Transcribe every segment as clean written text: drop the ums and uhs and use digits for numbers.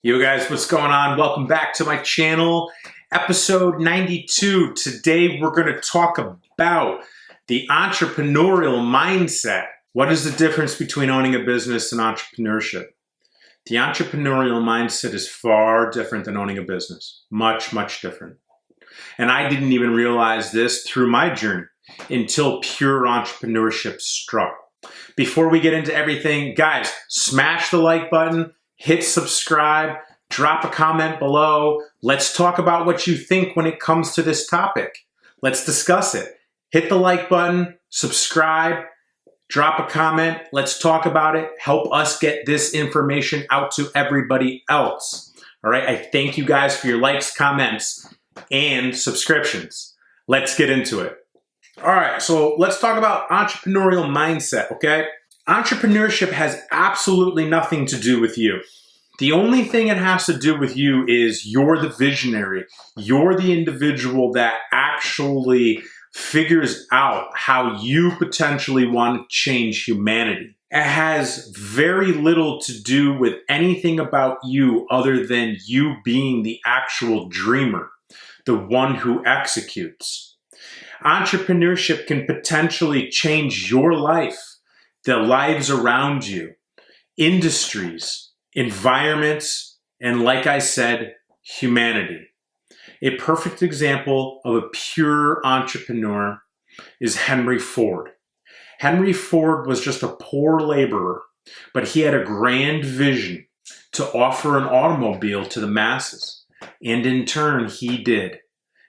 Yo guys, what's going on? Welcome back to my channel, episode 92. Today we're going to talk about the entrepreneurial mindset. What is the difference between owning a business and entrepreneurship? The entrepreneurial mindset is far different than owning a business. Much, much different. And I didn't even realize this through my journey until pure entrepreneurship struck. Before we get into everything, guys, smash the like button. Hit subscribe, drop a comment below. Let's talk about what you think when it comes to this topic. Let's discuss it. Hit the like button, subscribe, drop a comment. Let's talk about it. Help us get this information out to everybody else. All right, I thank you guys for your likes, comments, and subscriptions. Let's get into it. All right, so let's talk about entrepreneurial mindset, okay? Entrepreneurship has absolutely nothing to do with you. The only thing it has to do with you is you're the visionary. You're the individual that actually figures out how you potentially want to change humanity. It has very little to do with anything about you other than you being the actual dreamer, the one who executes. Entrepreneurship can potentially change your life, the lives around you, industries, environments, and like I said, humanity. A perfect example of a pure entrepreneur is Henry Ford. Henry Ford was just a poor laborer, but he had a grand vision to offer an automobile to the masses. And in turn, he did.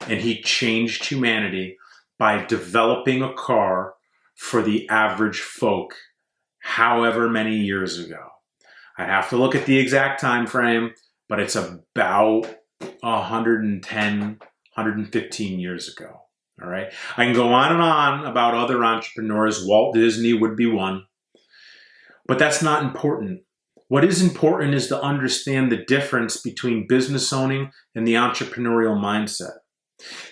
And he changed humanity by developing a car for the average folk however many years ago. I'd have to look at the exact time frame, but it's about 110, 115 years ago. All right. I can go on and on about other entrepreneurs. Walt Disney would be one, but that's not important. What is important is to understand the difference between business owning and the entrepreneurial mindset.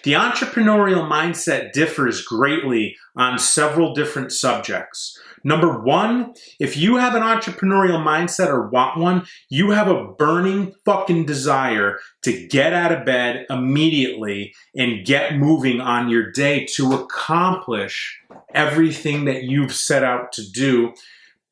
The entrepreneurial mindset differs greatly on several different subjects. Number one, if you have an entrepreneurial mindset or want one, you have a burning fucking desire to get out of bed immediately and get moving on your day to accomplish everything that you've set out to do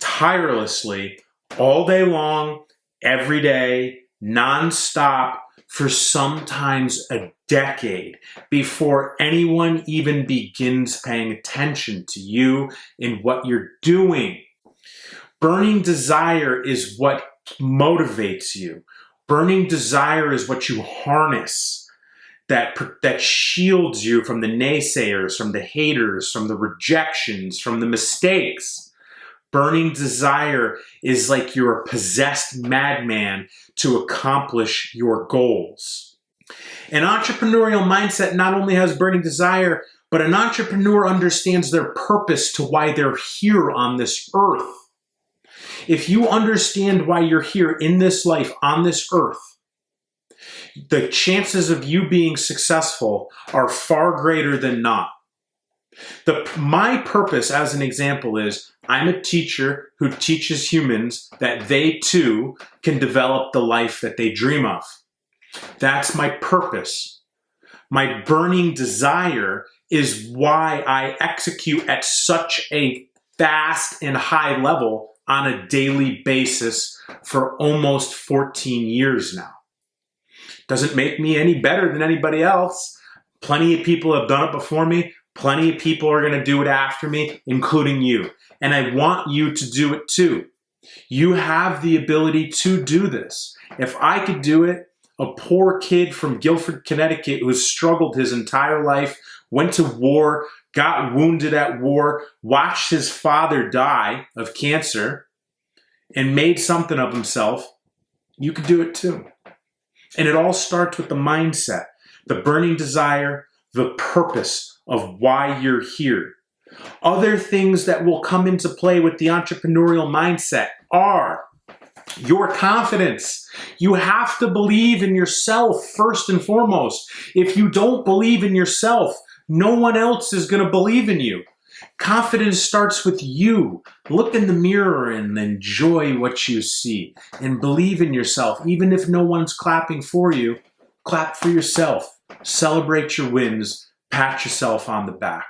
tirelessly all day long, every day, nonstop, for sometimes a decade before anyone even begins paying attention to you and what you're doing. Burning desire is what motivates you. Burning desire is what you harness that shields you from the naysayers, from the haters, from the rejections, from the mistakes. Burning desire is like you're a possessed madman to accomplish your goals. An entrepreneurial mindset not only has burning desire, but an entrepreneur understands their purpose to why they're here on this earth. If you understand why you're here in this life, on this earth, the chances of you being successful are far greater than not. My purpose, as an example, is I'm a teacher who teaches humans that they too can develop the life that they dream of. That's my purpose. My burning desire is why I execute at such a fast and high level on a daily basis for almost 14 years now. Doesn't make me any better than anybody else. Plenty of people have done it before me. Plenty of people are going to do it after me, including you. And I want you to do it too. You have the ability to do this. If I could do it, a poor kid from Guilford, Connecticut, who has struggled his entire life, went to war, got wounded at war, watched his father die of cancer, and made something of himself, you could do it too. And it all starts with the mindset, the burning desire, the purpose of why you're here. Other things that will come into play with the entrepreneurial mindset are your confidence. You have to believe in yourself first and foremost. If you don't believe in yourself, no one else is going to believe in you. Confidence starts with you. Look in the mirror and enjoy what you see. And believe in yourself. Even if no one's clapping for you, clap for yourself. Celebrate your wins. Pat yourself on the back.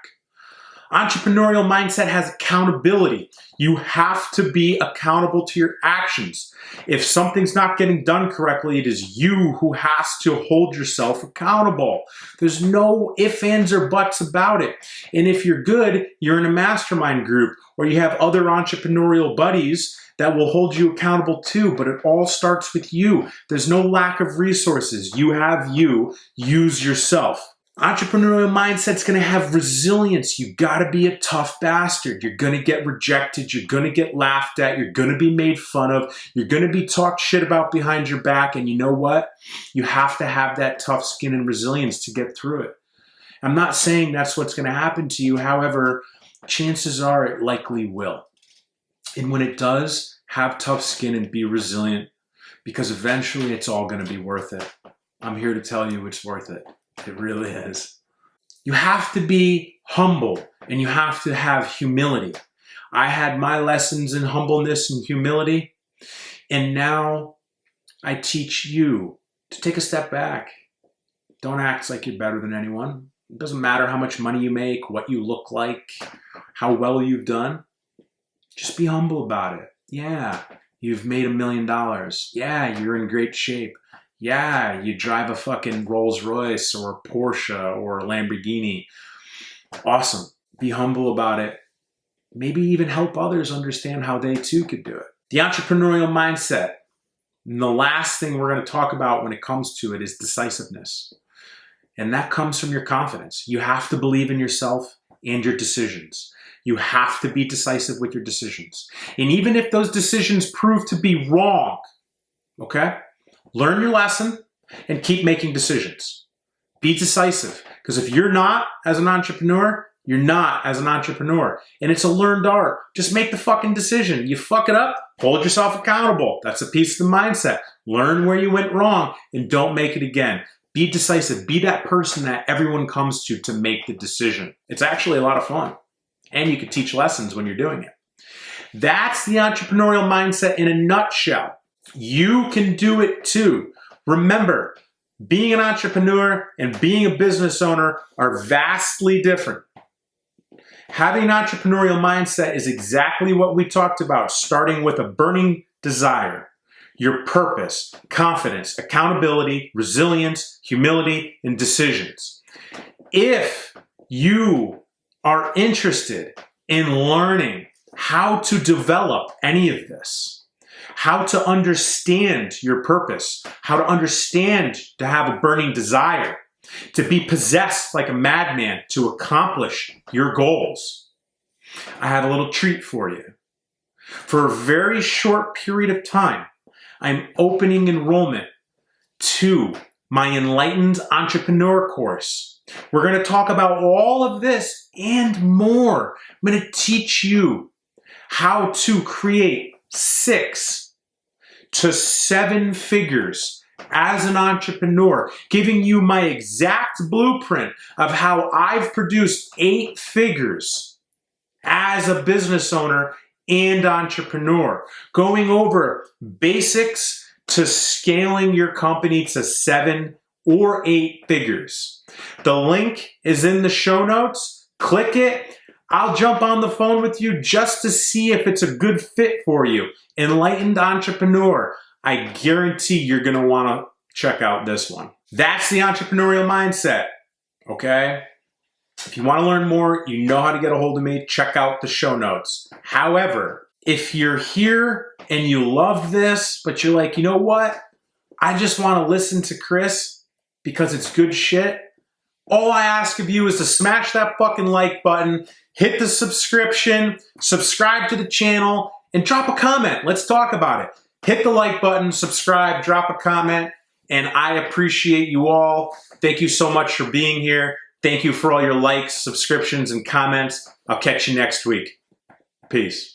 Entrepreneurial mindset has accountability. You have to be accountable to your actions. If something's not getting done correctly, it is you who has to hold yourself accountable. There's no ifs, ands, or buts about it. And if you're good, you're in a mastermind group or you have other entrepreneurial buddies that will hold you accountable too, but it all starts with you. There's no lack of resources. You have you. Use yourself. Entrepreneurial mindset's going to have resilience. You got to be a tough bastard. You're going to get rejected. You're going to get laughed at. You're going to be made fun of. You're going to be talked shit about behind your back. And you know what? You have to have that tough skin and resilience to get through it. I'm not saying that's what's going to happen to you. However, chances are it likely will. And when it does, have tough skin and be resilient, because eventually it's all going to be worth it. I'm here to tell you it's worth it. It really is. You have to be humble and you have to have humility. I had my lessons in humbleness and humility, and now I teach you to take a step back. Don't act like you're better than anyone. It doesn't matter how much money you make, what you look like, how well you've done. Just be humble about it. Yeah, you've made $1 million. Yeah, you're in great shape. Yeah, you drive a fucking Rolls Royce or a Porsche or a Lamborghini. Awesome. Be humble about it. Maybe even help others understand how they too could do it. The entrepreneurial mindset. And the last thing we're going to talk about when it comes to it is decisiveness. And that comes from your confidence. You have to believe in yourself and your decisions. You have to be decisive with your decisions. And even if those decisions prove to be wrong, okay? Learn your lesson and keep making decisions. Be decisive, because if you're not as an entrepreneur, you're not as an entrepreneur. And it's a learned art. Just make the fucking decision. You fuck it up, hold yourself accountable. That's a piece of the mindset. Learn where you went wrong and don't make it again. Be decisive. Be that person that everyone comes to make the decision. It's actually a lot of fun. And you can teach lessons when you're doing it. That's the entrepreneurial mindset in a nutshell. You can do it too. Remember, being an entrepreneur and being a business owner are vastly different. Having an entrepreneurial mindset is exactly what we talked about, starting with a burning desire, your purpose, confidence, accountability, resilience, humility, and decisions. If you are interested in learning how to develop any of this, how to understand your purpose, how to understand to have a burning desire, to be possessed like a madman to accomplish your goals, I have a little treat for you. For a very short period of time, I'm opening enrollment to my Enlightened Entrepreneur course. We're going to talk about all of this and more. I'm going to teach you how to create 6 to 7 figures as an entrepreneur, giving you my exact blueprint of how I've produced 8 figures as a business owner and entrepreneur, going over basics to scaling your company to 7 or 8 figures. The link is in the show notes. Click it. I'll jump on the phone with you just to see if it's a good fit for you. Enlightened Entrepreneur. I guarantee you're going to want to check out this one. That's the entrepreneurial mindset. Okay? If you want to learn more, you know how to get a hold of me. Check out the show notes. However, if you're here and you love this, but you're like, you know what? I just want to listen to Chris because it's good shit. All I ask of you is to smash that fucking like button, hit the subscription, subscribe to the channel, and drop a comment. Let's talk about it. Hit the like button, subscribe, drop a comment, and I appreciate you all. Thank you so much for being here. Thank you for all your likes, subscriptions, and comments. I'll catch you next week. Peace.